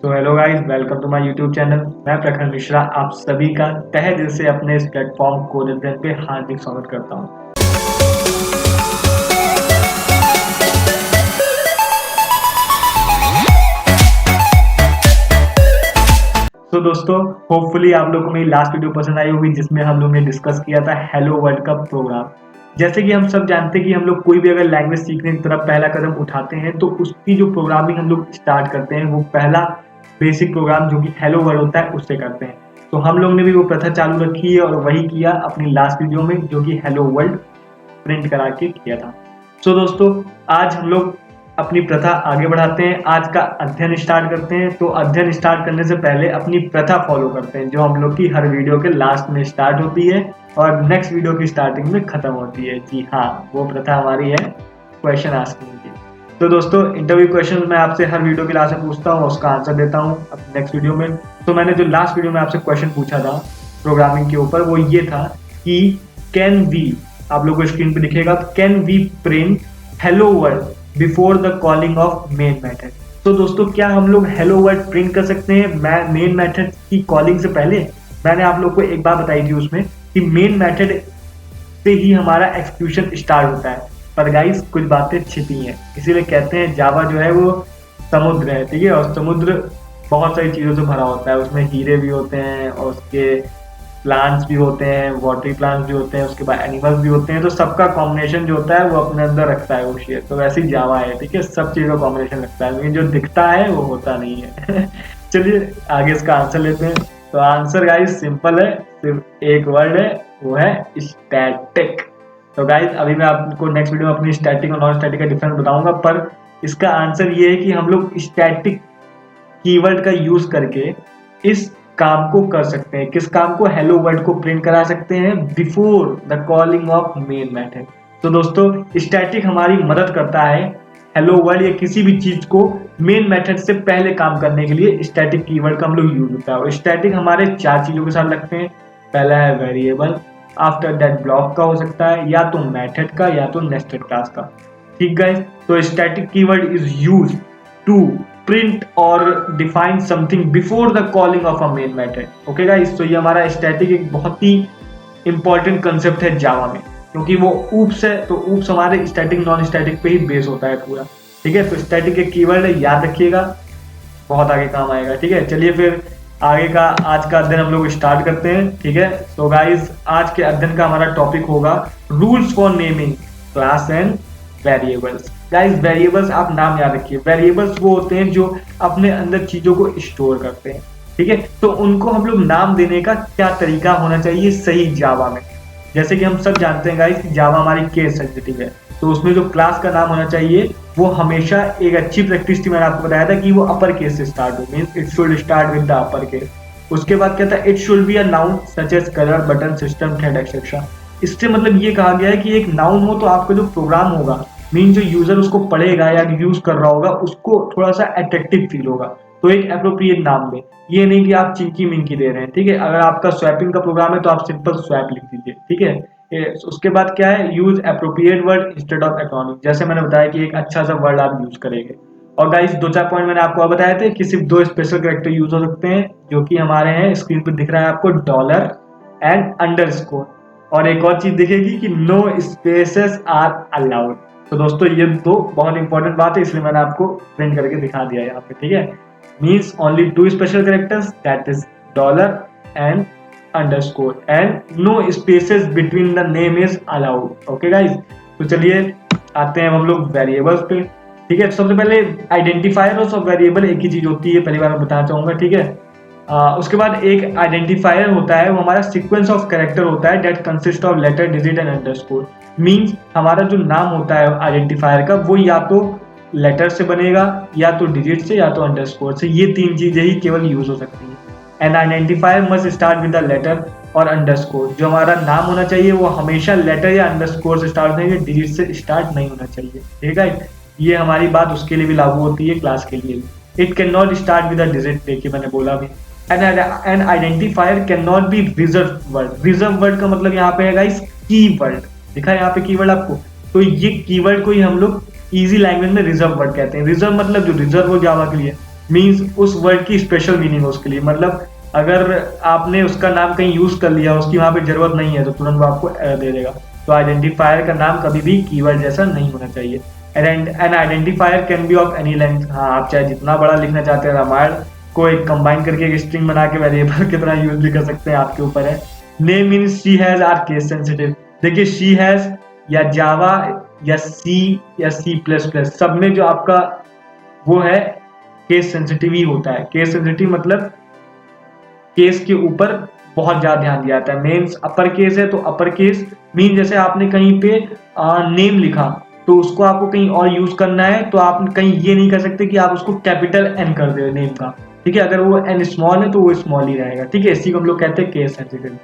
तो hello guys, welcome to my YouTube channel. मैं प्रखर मिश्रा आप सभी का तहे दिल से अपने इस प्लेटफॉर्म कोडेडन पे हार्दिक स्वागत करता हूं। तो दोस्तों, होपफुली आप लोगों को मेरी लास्ट वीडियो पसंद आई होगी जिसमें हम लोग ने डिस्कस किया था हेलो वर्ल्ड का प्रोग्राम। जैसे कि हम सब जानते हैं कि हम लोग कोई भी अगर लैंग्वेज सीखने की तरफ पहला कदम उठाते हैं तो उसकी जो प्रोग्रामिंग हम लोग स्टार्ट करते हैं वो पहला बेसिक प्रोग्राम जो कि हेलो वर्ल्ड होता है उससे करते हैं। तो हम लोग ने भी वो प्रथा चालू रखी है और वही किया अपनी लास्ट वीडियो में, जो कि हेलो वर्ल्ड प्रिंट करा के किया था। सो दोस्तों, आज हम लोग अपनी प्रथा आगे बढ़ाते हैं, आज का अध्ययन स्टार्ट करते हैं। तो अध्ययन स्टार्ट करने से पहले अपनी प्रथा फॉलो करते हैं जो हम लोग की हर वीडियो के लास्ट में स्टार्ट होती है और नेक्स्ट वीडियो की स्टार्टिंग में खत्म होती है। जी हाँ, वो प्रथा हमारी है क्वेश्चन आस्किंग की। तो दोस्तों, इंटरव्यू क्वेश्चन मैं आपसे हर वीडियो के लास्ट में पूछता हूँ, उसका आंसर देता हूँ अब नेक्स्ट वीडियो में। तो मैंने जो लास्ट वीडियो में आपसे क्वेश्चन पूछा था प्रोग्रामिंग के ऊपर वो ये था कि कैन वी, आप लोगों को स्क्रीन पे दिखेगा, can we print hello world before the calling of main method. तो दोस्तों, क्या हम लोग हेलो वर्ल्ड प्रिंट कर सकते हैं मेन मेथड की कॉलिंग से पहले? मैंने आप लोग को एक बात बताई थी उसमें कि मेन मेथड से ही हमारा एक्सक्यूशन स्टार्ट होता है, पर गाइस कुछ बातें छिपी हैं। इसीलिए कहते हैं जावा जो है वो समुद्र है, ठीक है, और समुद्र बहुत सारी चीज़ों से भरा होता है। उसमें हीरे भी होते हैं और उसके प्लांट्स भी होते हैं, वाटरी प्लांट्स भी होते हैं, उसके बाद एनिमल्स भी होते हैं। तो सबका कॉम्बिनेशन जो होता है वो अपने अंदर रखता है वो शेयर। तो वैसे ही जावा है, ठीक है, सब चीज़ का कॉम्बिनेशन रखता है, लेकिन जो दिखता है वो होता नहीं है। चलिए आगे इसका आंसर लेते हैं। तो आंसर गाइस सिंपल है, सिर्फ एक वर्ड है, वो है स्टैटिक। तो गाइस अभी मैं आपको नेक्स्ट वीडियो में अपनी स्टैटिक और नॉन स्टैटिक का डिफरेंस बताऊंगा, पर इसका आंसर ये है कि हम लोग स्टैटिक कीवर्ड का यूज करके इस काम को कर सकते हैं। किस काम को? हेलो वर्ल्ड को प्रिंट करा सकते हैं before the calling of main method. तो दोस्तों, स्टैटिक हमारी मदद करता है हेलो वर्ल्ड या किसी भी चीज को मेन मेथड से पहले काम करने के लिए स्टैटिक कीवर्ड का हम लोग यूज होता है। और स्टैटिक हमारे चार चीजों के साथ लगते हैं। पहला है वेरिएबल, आफ्टर दैट ब्लॉक का हो सकता है, या तो मेथड का या तो नेस्टेड क्लास का। ठीक गाइस, तो static keyword is used to print और define something before the calling of a main method. Okay guys, तो ये हमारा स्टैटिक एक बहुत ही इंपॉर्टेंट कंसेप्ट है जावा में, क्योंकि वो ऊप्स है। तो ऊप्स हमारे स्टैटिक नॉन स्टैटिक पे ही बेस होता है पूरा, ठीक है। तो स्टैटिक एक कीवर्ड है, याद रखिएगा, बहुत आगे काम आएगा, ठीक है। चलिए फिर आगे का आज का अध्ययन हम लोग स्टार्ट करते हैं, ठीक है। तो गाइस आज के अध्ययन का हमारा टॉपिक होगा rules for naming class and variables. Guys variables आप नाम याद रखिए, वेरिएबल्स वो होते हैं जो अपने अंदर चीजों को स्टोर करते हैं, ठीक है। तो उनको हम लोग नाम देने का क्या तरीका होना चाहिए सही जावा में? जैसे कि हम सब जानते हैं गाइस कि जावा हमारी केस सेंसिटिव है, तो उसमें जो क्लास का नाम होना चाहिए वो हमेशा एक अच्छी प्रैक्टिस थी, मैंने आपको बताया था कि वो अपर केस से स्टार्ट हो, means it should start with the upper case. उसके बाद क्या था, it should be a noun such as colour, button, system, thread, etcetera. इससे मतलब ये कहा गया है कि एक नाउन हो तो आपका जो प्रोग्राम होगा, मीन जो यूजर उसको पढ़ेगा या यूज कर रहा होगा उसको थोड़ा सा अट्रैक्टिव फील होगा, तो एक एप्रोप्रिएट नाम दें। ये नहीं कि आप चिंकी मिंकी दे रहे हैं, ठीक है। अगर आपका स्वैपिंग का प्रोग्राम है तो आप सिंपल स्वैप लिख दीजिए, ठीक है। उसके बाद क्या है, use appropriate word instead of acronym. जैसे मैंने बताया कि एक अच्छा सा वर्ड आप यूज करेंगे। और गाइस दो चार पॉइंट मैंने आपको बताए थे कि सिर्फ दो स्पेशल कैरेक्टर यूज हो सकते हैं, जो कि हमारे हैं, स्क्रीन पर दिख रहा है आपको, डॉलर एंड अंडरस्कोर। और एक और चीज दिखेगी कि नो स्पेसेस आर अलाउड। तो दोस्तों ये दो बहुत इंपॉर्टेंट बात है, इसलिए मैंने आपको प्रिंट करके दिखा दिया यहाँ पे, ठीक है। Means only two special characters, that is dollar and underscore, and no spaces between the name is allowed. Okay guys, तो चलिए आते हैं हम लोग वेरिएबल्स पे, ठीक है। सबसे पहले आइडेंटिफायर और सब वेरिएबल एक ही चीज होती है, पहली बार मैं बताना चाहूंगा, ठीक है। उसके बाद एक आइडेंटिफायर होता है, वो हमारा सीक्वेंस ऑफ कैरेक्टर होता है that consist of letter, digit and underscore. Means हमारा जो नाम होता है आइडेंटिफायर का, वो या तो लेटर से बनेगा, या तो डिजिट से, या तो अंडरस्कोर से। ये तीन चीजें ही केवल यूज हो सकती है। An identifier must start with the letter और अंडरस्कोर। जो हमारा नाम होना चाहिए वो हमेशा लेटर या अंडरस्कोर से स्टार्ट होगा, डिजिट से स्टार्ट नहीं होना चाहिए, ठीक है। ये हमारी बात उसके लिए भी लागू होती है, क्लास के लिए भी। It can not start with the digit, देखिए मैंने बोला भी। N identifier can not be reserve word. Reserve word का मतलब यहाँ पे है गाइस कीवर्ड, दिखा है यहाँ पे कीवर्ड आपको। तो ये कीवर्ड को ही हम लोग इजी लैंग्वेज में रिजर्व वर्ड कहते हैं। रिजर्व मतलब जो रिजर्व हो जावा के लिए, मीन्स उस वर्ड की स्पेशल मीनिंग है उसके लिए। मतलब अगर आपने उसका नाम कहीं यूज कर लिया, उसकी वहां पे जरूरत नहीं है, तो तुरंत वो आपको एरर दे देगा। तो आइडेंटिफायर का नाम कभी भी कीवर्ड जैसा नहीं होना चाहिए। N identifier can be of any length. हाँ, आप चाहे जितना बड़ा लिखना चाहते हैं, रामायण को एक कंबाइन करके एक स्ट्रिंग बना के वेरिएबल की तरह यूज भी कर सकते हैं, आपके ऊपर है। Name means she has are case sensitive. देखिए शी हैज या जावा या सी या सी प्लस प्लस, सब में जो आपका वो है केस सेंसिटिव ही होता है। केस सेंसिटिव मतलब केस के ऊपर बहुत ज्यादा ध्यान दिया जाता है। मेन्स अपर केस है तो अपर केस मीन, जैसे आपने कहीं पे नेम लिखा तो उसको आपको कहीं और यूज करना है, तो आप कहीं ये नहीं कर सकते कि आप उसको कैपिटल एन कर दे नेम का, ठीक है। अगर वो एन स्मॉल है तो वो स्मॉल ही रहेगा, ठीक है। इसी को हम लोग कहते हैं केस सेंसिटिव।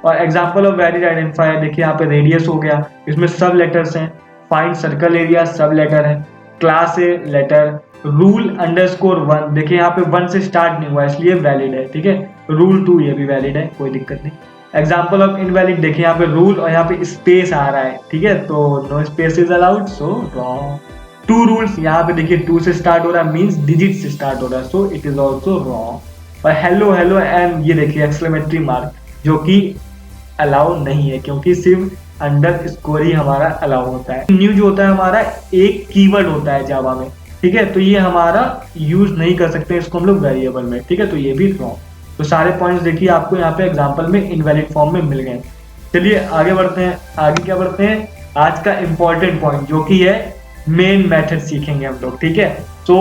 और एग्जाम्पल ऑफ वैलिड आइडेंटिफायर देखिए यहाँ पे रेडियस हो गया, इसमें सब लेटर्स हैं। फाइंड सर्कल एरिया सब लेटर है। Class A letter. Rule underscore one, देखिए यहाँ पे वन से स्टार्ट नहीं हुआ इसलिए वैलिड है, ठीक है। रूल टू ये भी वैलिड है, कोई दिक्कत नहीं। एग्जाम्पल ऑफ इनवैलिड देखिए यहाँ पे रूल और यहाँ पे स्पेस आ रहा है, ठीक है, तो no space is allowed, so wrong. Two rules यहाँ पे देखिए टू से स्टार्ट हो रहा है, मीन्स डिजिट से स्टार्ट हो रहा है, so it is also wrong. और हेलो हेलो एंड ये देखिए एक्सक्लेमेटरी मार्क, जो कि अलाउ नहीं है क्योंकि सिर्फ अंडर स्कोर ही हमारा अलाउ होता है। न्यू जो होता है हमारा एक कीवर्ड होता है जावा में, ठीक है, तो ये हमारा यूज नहीं कर सकते इसको हम लोग वेरिएबल में, ठीक है, तो ये भी रॉन्ग। तो सारे पॉइंट्स देखिए आपको यहाँ पे एग्जांपल में इनवैलिड फॉर्म में मिल गए। चलिए आगे बढ़ते हैं। आगे क्या बढ़ते हैं, आज का इंपॉर्टेंट पॉइंट जो कि है मेन मेथड सीखेंगे हम लोग, ठीक है। So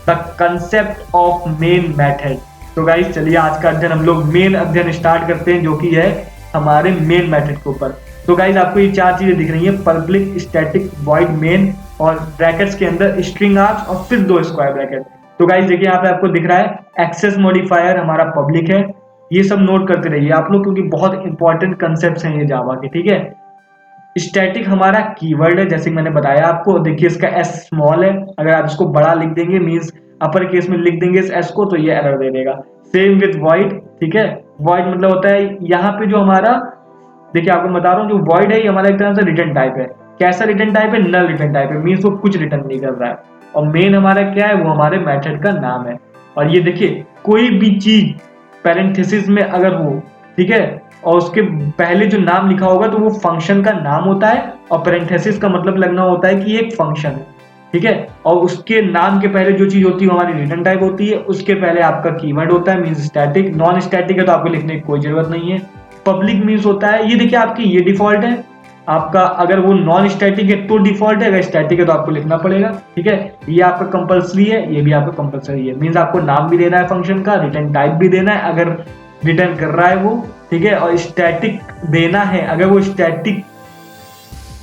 the concept of main method. तो गाइस चलिए आज का अध्ययन हम लोग मेन अध्ययन स्टार्ट करते हैं, जो कि है हमारे मेन मेथड के ऊपर। तो गाइस आपको ये चार चीजें दिख रही है, पब्लिक, स्टैटिक, वॉइड मेन और ब्रैकेट्स के अंदर स्ट्रिंग आर्क्स और फिर दो स्क्वायर ब्रैकेट। तो गाइस देखिए यहाँ पे आपको दिख रहा है एक्सेस मॉडिफायर हमारा पब्लिक है। ये सब नोट करते रहिए आप लोग, क्योंकि बहुत इंपॉर्टेंट कंसेप्ट हैं ये जावा के, ठीक है। स्टैटिक हमारा कीवर्ड है, जैसे मैंने बताया आपको। देखिए इसका एस स्मॉल है, अगर आप इसको बड़ा लिख देंगे मींस अपर केस में लिख देंगे इस एस को, तो ये एरर दे देगा। सेम विद वॉइड, ठीक है। वॉइड मतलब होता है यहाँ पे जो हमारा, देखिए आपको बता रहा हूँ, जो वॉइड है ये हमारा एक तरह से रिटर्न टाइप है। कैसा रिटर्न टाइप है, नल रिटर्न टाइप है, मींस वो कुछ रिटर्न नहीं कर रहा है। और मेन हमारा क्या है, वो हमारे मेथड का नाम है। और ये देखिए कोई भी चीज पैरेंथेसिस में अगर हो, ठीक है, और उसके पहले जो नाम लिखा होगा तो वो फंक्शन का नाम होता है, और पैरेंथेसिस का मतलब लगना होता है कि एक फंक्शन है, ठीक है। और उसके नाम के पहले जो चीज होती है हमारी रिटर्न टाइप होती है, उसके पहले आपका कीवर्ड होता है, मींस स्टैटिक। नॉन स्टैटिक है तो आपको लिखने की कोई जरूरत नहीं है। पब्लिक मींस होता है, ये देखिए आपकी ये डिफॉल्ट है आपका, अगर वो नॉन स्टैटिक है तो डिफॉल्ट है, अगर स्टैटिक है तो आपको लिखना पड़ेगा, ठीक है। ये आपका कंपलसरी है, ये भी आपका कंपलसरी है, मींस आपको नाम भी देना है फंक्शन का, रिटर्न टाइप भी देना है अगर रिटर्न कर रहा है वो, ठीक है, और स्टैटिक देना है अगर वो स्टैटिक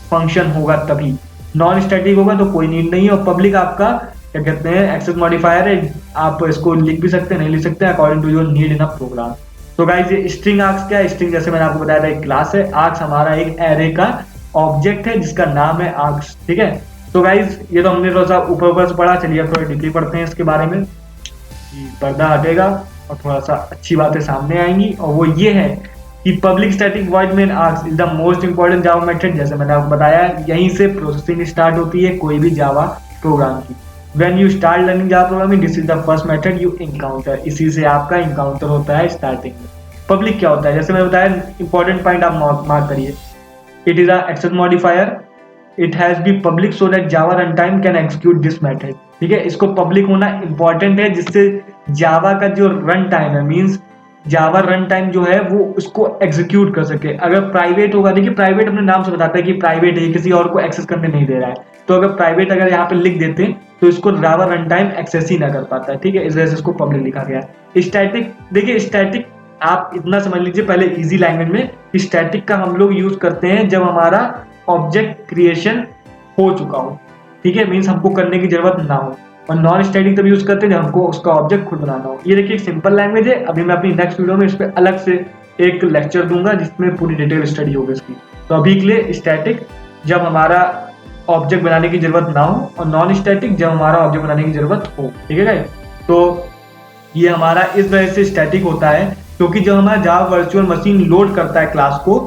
फंक्शन होगा तभी। नॉन स्टैटिक होगा तो कोई नीड नहीं है। और पब्लिक आपका क्या कहते हैं, एक्सेस मॉडिफायर है, आप इसको लिख भी सकते हैं, नहीं लिख सकते according to your need in a program. तो गाइस ये स्ट्रिंग आर्क्स क्या है, स्ट्रिंग जैसे मैंने आपको बताया था एक क्लास है। आर्क्स हमारा एक एरे का ऑब्जेक्ट है जिसका नाम है आर्क्स, ठीक है। तो गाइस ये तो हमने थोड़ा सा ऊपर ऊपर से पढ़ा, चलिए अब थोड़ा डीपली पढ़ते हैं इसके बारे में। पर्दा हटेगा और थोड़ा सा अच्छी बातें सामने आएंगी, और वो ये है कि public static void main arcs is the most important Java method. जैसे मैंने आपको बताया यहीं से प्रोसेसिंग स्टार्ट होती है कोई भी जावा प्रोग्राम की। When you start learning Java programming, this is the first method you encounter. इसी से आपका encounter होता है स्टार्टिंग में। पब्लिक क्या होता है, जैसे मैंने बताया इंपॉर्टेंट पॉइंट आप मार्क करिए। It is access modifier, it has be public so that Java run time can execute this method, ठीक है। इसको पब्लिक होना इंपॉर्टेंट है जिससे जावा का जो रन टाइम है, मीन्स जावा रन टाइम जो है वो उसको एग्जीक्यूट कर सके। अगर प्राइवेट होगा, देखिए प्राइवेट अपने नाम से बताता है कि प्राइवेट है, किसी और को एक्सेस करने नहीं दे रहा है, तो अगर प्राइवेट अगर यहाँ पे लिख देते तो इसको जावा रन टाइम एक्सेस ही ना कर पाता है, ठीक है, इस वजह से इसको पब्लिक लिखा गया है। स्टैटिक, देखिए स्टैटिक आप इतना समझ लीजिए पहले इजी लैंग्वेज में, स्टैटिक का हम लोग यूज करते हैं जब हमारा ऑब्जेक्ट क्रिएशन हो चुका हो, ठीक है, मीन्स हमको करने की जरूरत ना हो। और नॉन स्टैटिक तब यूज करते हैं जब हमको उसका ऑब्जेक्ट खुद बनाना हो। ये देखिए एक सिंपल लैंग्वेज है, अभी मैं अपनी नेक्स्ट वीडियो में इस पर अलग से एक लेक्चर दूंगा जिसमें पूरी डिटेल स्टडी होगी इसकी। तो अभी के लिए स्टैटिक जब हमारा ऑब्जेक्ट बनाने की जरूरत ना हो, और नॉन स्टैटिक जब हमारा ऑब्जेक्ट बनाने की जरूरत हो, ठीक है गाइस। तो ये हमारा इस वजह से स्टैटिक होता है क्योंकि जब हमारा जावा वर्चुअल मशीन लोड करता है क्लास को,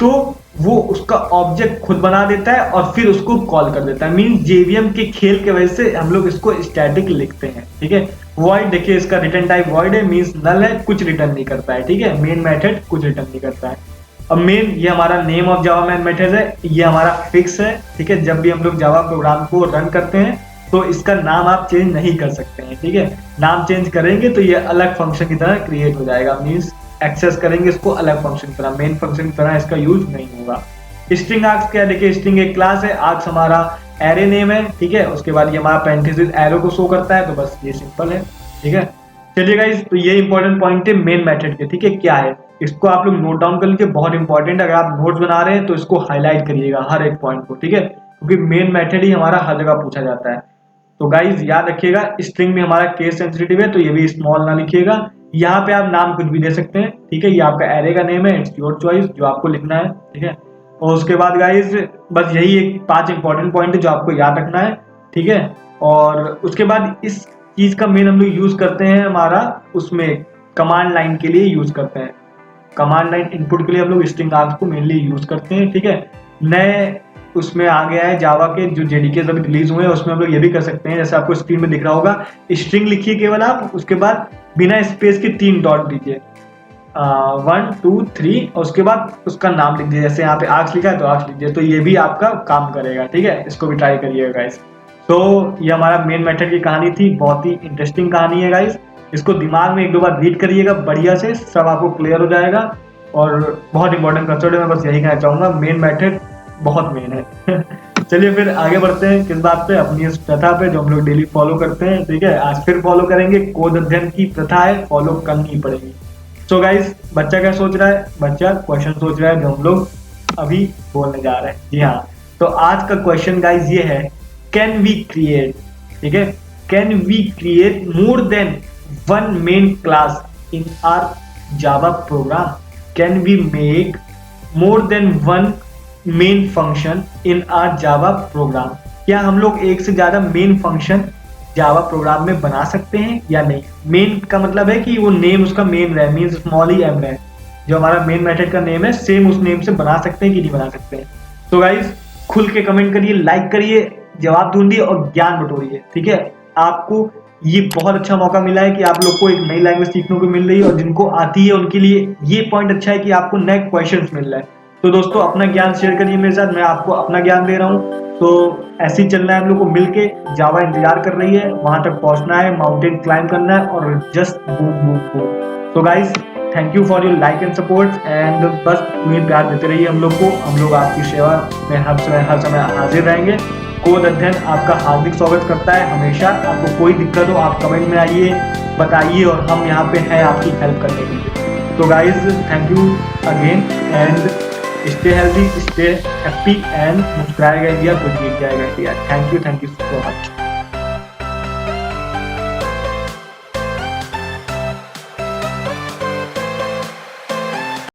तो वो उसका ऑब्जेक्ट खुद बना देता है और फिर उसको कॉल कर देता है। मीन जेवीएम के खेल के वजह से हम लोग इसको स्टैटिक लिखते हैं, ठीक है। वॉइड देखिए इसका रिटर्न टाइप वॉइड है, मींस नल है, कुछ रिटर्न नहीं करता है, ठीक है। मेन मेथड कुछ रिटर्न नहीं करता है। अब मेन ये हमारा name of Java main method है, ये हमारा फिक्स है, ठीक है। जब भी हम लोग जावा प्रोग्राम को रन करते हैं तो इसका नाम आप चेंज नहीं कर सकते हैं, ठीक है। नाम चेंज करेंगे तो ये अलग फंक्शन की तरह क्रिएट हो जाएगा, मींस एक्सेस करेंगे इसको अलग फंक्शन की तरह, मेन फंक्शन की तरह इसका यूज नहीं होगा। स्ट्रिंग आर्क्स क्या है, देखिए स्ट्रिंग एक क्लास है, आर्क्स हमारा एरे नेम है, ठीक है। उसके बाद ये हमारा पैरेंथेसिस एरो को शो करता है, तो बस ये सिंपल है, ठीक है। चलिए गाइस, तो ये इंपॉर्टेंट पॉइंट है मेन मेथड के, ठीक है। क्या है इसको आप लोग नोट डाउन कर लीजिए, बहुत इंपॉर्टेंट है। अगर आप नोट्स बना रहे हैं तो इसको हाईलाइट करिएगा हर एक पॉइंट को, ठीक है, क्योंकि मेन मेथड ही हमारा हर जगह पूछा जाता है। तो गाइज याद रखिएगा, स्ट्रिंग में हमारा केस सेंसिटिव है, तो ये भी स्मॉल ना लिखिएगा। यहाँ पे आप नाम कुछ भी दे सकते हैं, ठीक है। ये आपका एरे का नेम है, इट्स योर चॉइस, जो आपको लिखना है, ठीक है। और उसके बाद गाइज बस यही एक 5 इंपॉर्टेंट पॉइंट है जो आपको याद रखना है, ठीक है। और उसके बाद इस चीज का मेन हम लोग यूज करते हैं हमारा उसमें कमांड लाइन के लिए यूज करते हैं। कमांड लाइन इनपुट के लिए हम लोग स्ट्रिंग आर्ग्स को मेनली यूज करते हैं, ठीक है। नए उसमें आ गया है जावा के जो जेडीके अभी रिलीज हुए हैं, उसमें हम लोग ये भी कर सकते हैं, जैसे आपको स्क्रीन में दिख रहा होगा, स्ट्रिंग लिखिए केवल आप, उसके बाद बिना स्पेस के 3 डॉट दीजिए, 1 2 3, और उसके बाद उसका नाम लिख दीजिए, जैसे यहाँ पे आर्क्स लिखा है तो आर्क्स लिखिए, तो ये भी आपका काम करेगा, ठीक है। इसको भी ट्राई करिएगा गाइस। तो ये हमारा मेन मेथड की कहानी थी, बहुत ही इंटरेस्टिंग कहानी है गाइस। इसको दिमाग में 1-2 बार रीड करिएगा बढ़िया से, सब आपको क्लियर हो जाएगा। और बहुत इंपॉर्टेंट कंसेप्ट है, मैं बस यही कहना चाहूंगा, मेन मेथड बहुत मेन है। चलिए फिर आगे बढ़ते हैं किस बात पे, अपनी इस प्रथा पे जो हम लोग डेली फॉलो करते हैं, ठीक है। आज फिर फॉलो करेंगे, कोड अध्ययन की प्रथा है, फॉलो करनी ही पड़ेगी। सो गाइस, बच्चा क्या सोच रहा है, बच्चा क्वेश्चन सोच रहा है जो हम लोग अभी बोलने जा रहे हैं। जी हाँ, तो आज का क्वेश्चन गाइस ये है, कैन वी क्रिएट, ठीक है, can we create more than 1 main class in our Java program, can we make more than 1 main function in our Java program. क्या हम लोग एक से ज्यादा मेन फंक्शन जावा प्रोग्राम में बना सकते हैं या नहीं। मेन का मतलब है कि वो नेम उसका मेन रहे, मीन स्मॉल ही एम रहे, जो हमारा मेन मेथड का नेम है सेम उस नेम से बना सकते हैं कि नहीं बना सकते हैं। तो गाइज खुल के कमेंट करिए, लाइक करिए, जवाब ढूंढिए और ज्ञान बटोरिए, ठीक है। आपको ये बहुत अच्छा मौका मिला है कि आप लोग को एक नई लैंग्वेज सीखने को मिल रही है, और जिनको आती है उनके लिए ये पॉइंट अच्छा है कि आपको नए क्वेश्चंस मिल रहे हैं। तो दोस्तों अपना ज्ञान शेयर करिए मेरे साथ, मैं आपको अपना ज्ञान दे रहा हूँ। तो ऐसे ही चलना है हम लोग को मिलके, जावा इंतजार कर रही है, वहां तक पहुंचना है, माउंटेन क्लाइंब करना है और जस्ट मूव मूव मूव। तो guys thank you for your like and support, and बस तुम्हें प्यार देते रहिए हम लोग को, हम लोग आपकी सेवा में हर समय हाजिर रहेंगे। कोड अध्ययन आपका हार्दिक स्वागत करता है हमेशा। आपको कोई दिक्कत हो आप कमेंट में आइए, बताइए, और हम यहाँ पे हैं आपकी हेल्प करने के लिए। तो guys thank you again, and stay healthy, stay happy, and मुस्कुराएगा इंडिया तो जीत जाएगा India. Thank you so much.